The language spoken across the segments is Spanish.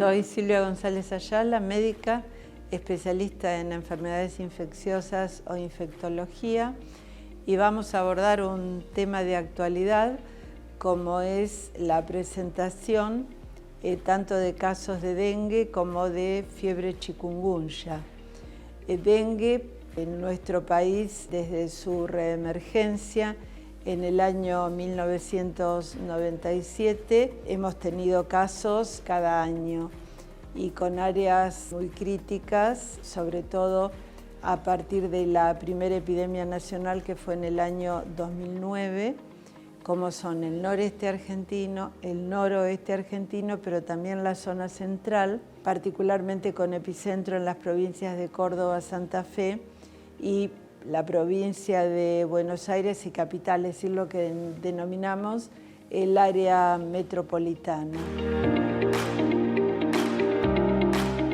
Soy Silvia González Ayala, médica, especialista en enfermedades infecciosas o infectología, y vamos a abordar un tema de actualidad como es la presentación tanto de casos de dengue como de fiebre chikungunya. Dengue en nuestro país desde su reemergencia en el año 1997 hemos tenido casos cada año y con áreas muy críticas, sobre todo a partir de la primera epidemia nacional que fue en el año 2009, como son el noreste argentino, el noroeste argentino, pero también la zona central, particularmente con epicentro en las provincias de Córdoba, Santa Fe y la provincia de Buenos Aires y Capital, es decir, lo que denominamos el área metropolitana.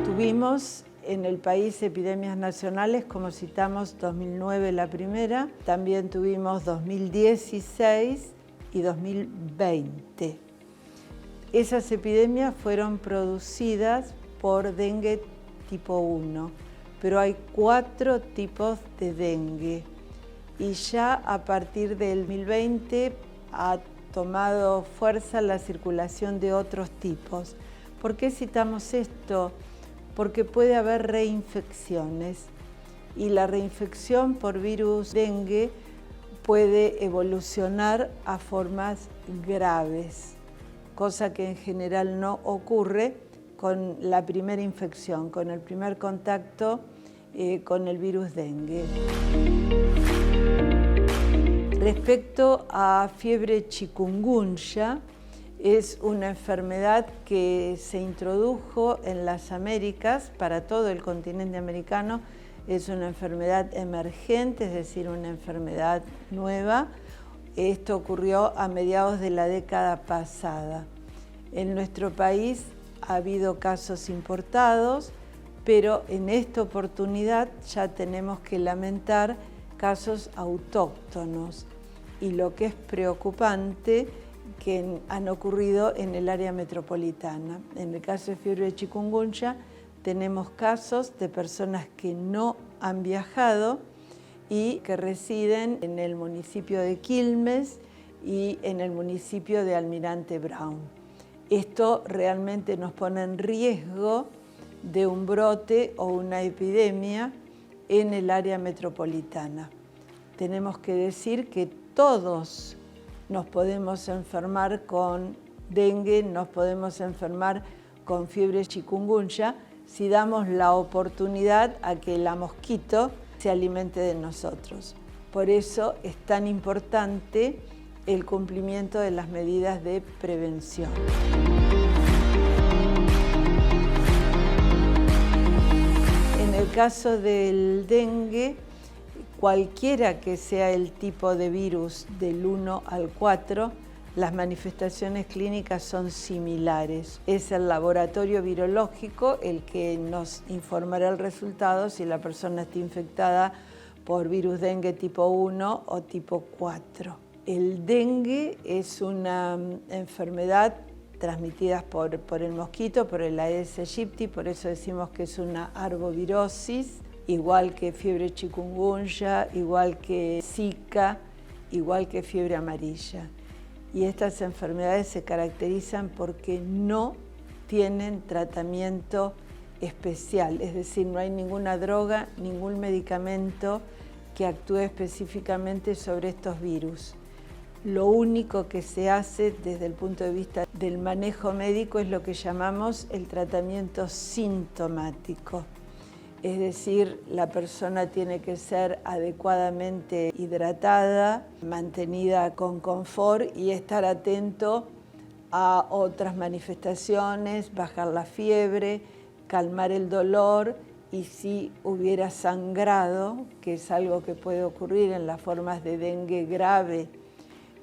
Tuvimos en el país epidemias nacionales, como citamos, 2009 la primera, también tuvimos 2016 y 2020. Esas epidemias fueron producidas por dengue tipo 1, pero hay 4 tipos de dengue y ya a partir del 2020 ha tomado fuerza la circulación de otros tipos. ¿Por qué citamos esto? Porque puede haber reinfecciones y la reinfección por virus dengue puede evolucionar a formas graves, cosa que en general no ocurre con la primera infección, con el primer contacto con el virus dengue. Respecto a fiebre chikungunya, es una enfermedad que se introdujo en las Américas para todo el continente americano. Es una enfermedad emergente, es decir, una enfermedad nueva. Esto ocurrió a mediados de la década pasada. En nuestro país ha habido casos importados, pero en esta oportunidad ya tenemos que lamentar casos autóctonos. Y lo que es preocupante, que han ocurrido en el área metropolitana. En el caso de fiebre de chikungunya, tenemos casos de personas que no han viajado y que residen en el municipio de Quilmes y en el municipio de Almirante Brown. Esto realmente nos pone en riesgo de un brote o una epidemia en el área metropolitana. Tenemos que decir que todos nos podemos enfermar con dengue, nos podemos enfermar con fiebre chikungunya si damos la oportunidad a que la mosquito se alimente de nosotros. Por eso es tan importante el cumplimiento de las medidas de prevención. En el caso del dengue, cualquiera que sea el tipo de virus del 1 al 4, las manifestaciones clínicas son similares. Es el laboratorio virológico el que nos informará el resultado si la persona está infectada por virus dengue tipo 1 o tipo 4. El dengue es una enfermedad transmitida por el mosquito, por el Aedes aegypti, por eso decimos que es una arbovirosis, igual que fiebre chikungunya, igual que Zika, igual que fiebre amarilla. Y estas enfermedades se caracterizan porque no tienen tratamiento especial, es decir, no hay ninguna droga, ningún medicamento que actúe específicamente sobre estos virus. Lo único que se hace desde el punto de vista del manejo médico es lo que llamamos el tratamiento sintomático. Es decir, la persona tiene que ser adecuadamente hidratada, mantenida con confort y estar atento a otras manifestaciones, bajar la fiebre, calmar el dolor y si hubiera sangrado, que es algo que puede ocurrir en las formas de dengue grave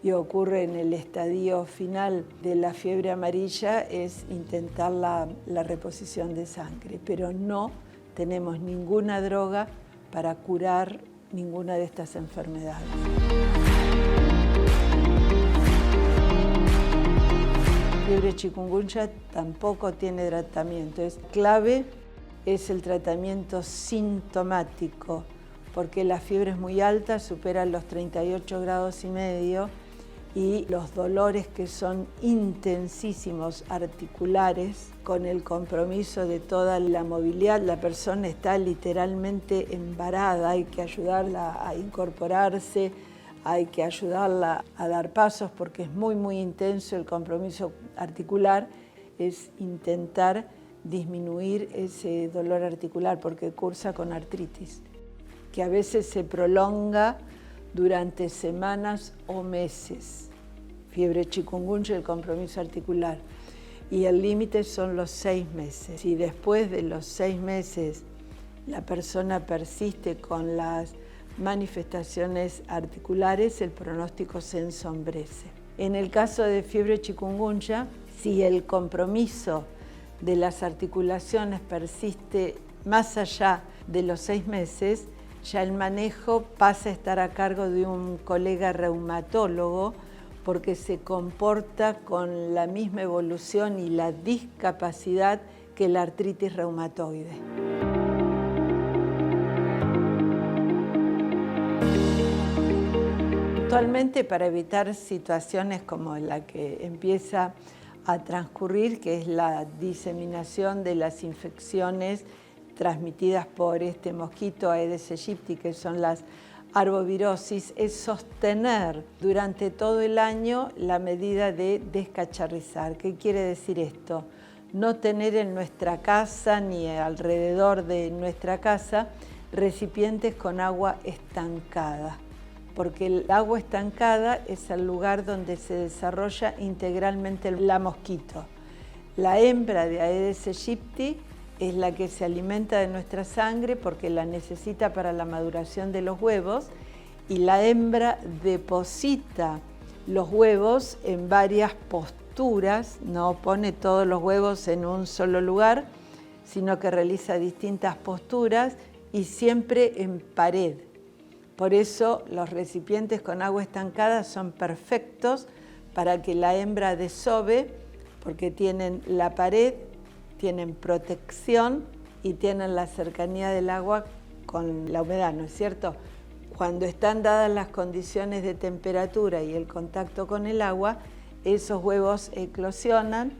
y ocurre en el estadio final de la fiebre amarilla, es intentar la reposición de sangre, pero no tenemos ninguna droga para curar ninguna de estas enfermedades. Fiebre chikungunya tampoco tiene tratamiento. Clave es el tratamiento sintomático, porque la fiebre es muy alta, supera los 38 grados y medio, y los dolores que son intensísimos, articulares, con el compromiso de toda la movilidad. La persona está literalmente embarada, hay que ayudarla a incorporarse, hay que ayudarla a dar pasos porque es muy, muy intenso el compromiso articular, es intentar disminuir ese dolor articular porque cursa con artritis, que a veces se prolonga durante semanas o meses. Fiebre chikungunya, el compromiso articular. Y el límite son los 6 meses. Si después de los 6 meses la persona persiste con las manifestaciones articulares, el pronóstico se ensombrece. En el caso de fiebre chikungunya, si el compromiso de las articulaciones persiste más allá de los 6 meses, ya el manejo pasa a estar a cargo de un colega reumatólogo porque se comporta con la misma evolución y la discapacidad que la artritis reumatoide. Actualmente, para evitar situaciones como la que empieza a transcurrir, que es la diseminación de las infecciones transmitidas por este mosquito Aedes aegypti, que son las arbovirosis, es sostener durante todo el año la medida de descacharrizar. ¿Qué quiere decir esto? No tener en nuestra casa ni alrededor de nuestra casa recipientes con agua estancada, porque el agua estancada es el lugar donde se desarrolla integralmente la mosquito. La hembra de Aedes aegypti es la que se alimenta de nuestra sangre porque la necesita para la maduración de los huevos, y la hembra deposita los huevos en varias posturas, no pone todos los huevos en un solo lugar, sino que realiza distintas posturas y siempre en pared. Por eso los recipientes con agua estancada son perfectos para que la hembra desove, porque tienen la pared, tienen protección y tienen la cercanía del agua con la humedad, ¿no es cierto? Cuando están dadas las condiciones de temperatura y el contacto con el agua, esos huevos eclosionan,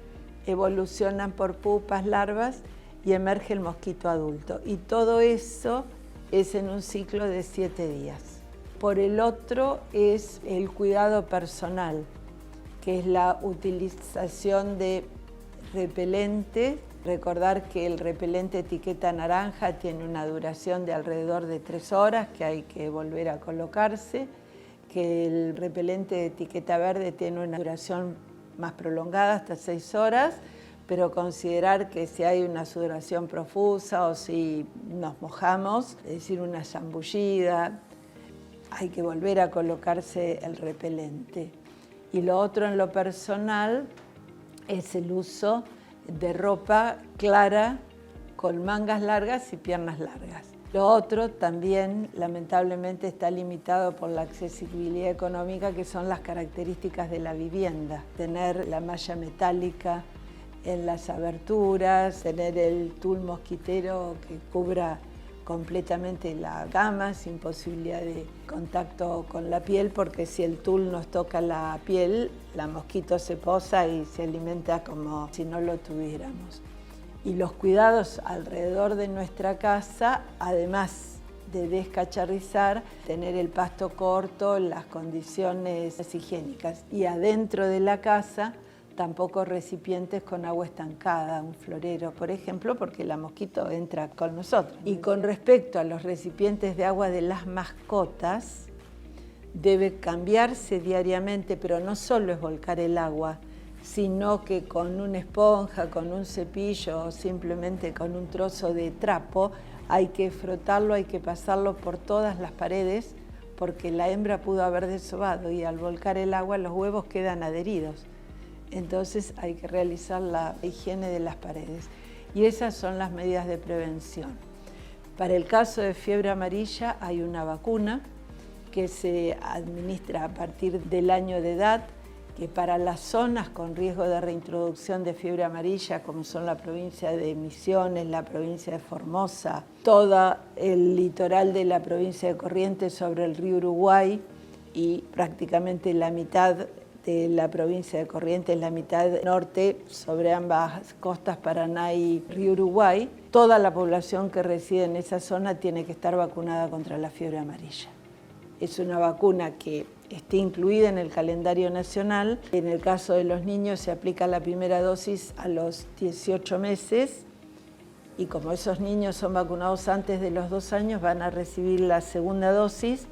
evolucionan por pupas, larvas y emerge el mosquito adulto. Y todo eso es en un ciclo de 7 días. Por el otro es el cuidado personal, que es la utilización de repelente. Recordar que el repelente etiqueta naranja tiene una duración de alrededor de 3 horas que hay que volver a colocarse, que el repelente de etiqueta verde tiene una duración más prolongada, hasta 6 horas, pero considerar que si hay una sudoración profusa o si nos mojamos, es decir, una zambullida, hay que volver a colocarse el repelente. Y lo otro en lo personal es el uso de ropa clara con mangas largas y piernas largas. Lo otro también lamentablemente está limitado por la accesibilidad económica, que son las características de la vivienda. Tener la malla metálica en las aberturas, tener el tul mosquitero que cubra completamente la cama sin posibilidad de contacto con la piel, porque si el tul nos toca la piel, la mosquito se posa y se alimenta como si no lo tuviéramos. Y los cuidados alrededor de nuestra casa, además de descacharrizar, tener el pasto corto, las condiciones higiénicas. Y adentro de la casa, tampoco recipientes con agua estancada, un florero, por ejemplo, porque la mosquito entra con nosotros. Y con respecto a los recipientes de agua de las mascotas, debe cambiarse diariamente, pero no solo es volcar el agua, sino que con una esponja, con un cepillo o simplemente con un trozo de trapo, hay que frotarlo, hay que pasarlo por todas las paredes, porque la hembra pudo haber desovado y al volcar el agua los huevos quedan adheridos. Entonces hay que realizar la higiene de las paredes. Y esas son las medidas de prevención. Para el caso de fiebre amarilla hay una vacuna que se administra a partir del año de edad, que para las zonas con riesgo de reintroducción de fiebre amarilla, como son la provincia de Misiones, la provincia de Formosa, todo el litoral de la provincia de Corrientes sobre el río Uruguay y prácticamente la mitad de la provincia de Corrientes, la mitad norte sobre ambas costas, Paraná y río Uruguay, toda la población que reside en esa zona tiene que estar vacunada contra la fiebre amarilla. Es una vacuna que esté incluida en el calendario nacional. En el caso de los niños se aplica la primera dosis a los 18 meses y como esos niños son vacunados antes de los 2 años, van a recibir la segunda dosis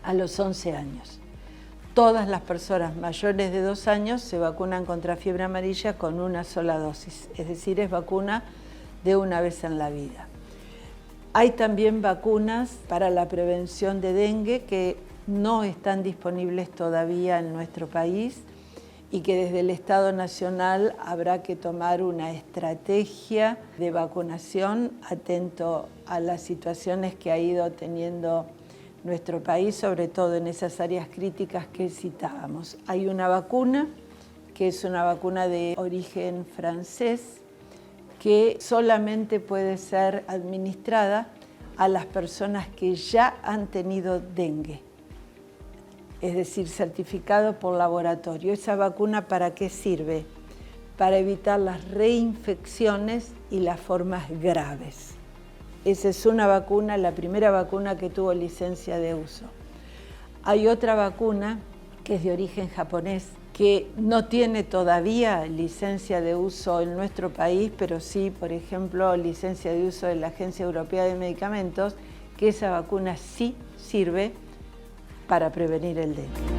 a los 11 años. Todas las personas mayores de 2 años se vacunan contra fiebre amarilla con una sola dosis, es decir, es vacuna de una vez en la vida. Hay también vacunas para la prevención de dengue que no están disponibles todavía en nuestro país y que desde el Estado Nacional habrá que tomar una estrategia de vacunación atento a las situaciones que ha ido teniendo nuestro país, sobre todo en esas áreas críticas que citábamos. Hay una vacuna que es una vacuna de origen francés que solamente puede ser administrada a las personas que ya han tenido dengue, es decir, certificado por laboratorio. ¿Esa vacuna para qué sirve? Para evitar las reinfecciones y las formas graves. Esa es una vacuna, la primera vacuna que tuvo licencia de uso. Hay otra vacuna que es de origen japonés, que no tiene todavía licencia de uso en nuestro país, pero sí, por ejemplo, licencia de uso de la Agencia Europea de Medicamentos, que esa vacuna sí sirve para prevenir el dengue.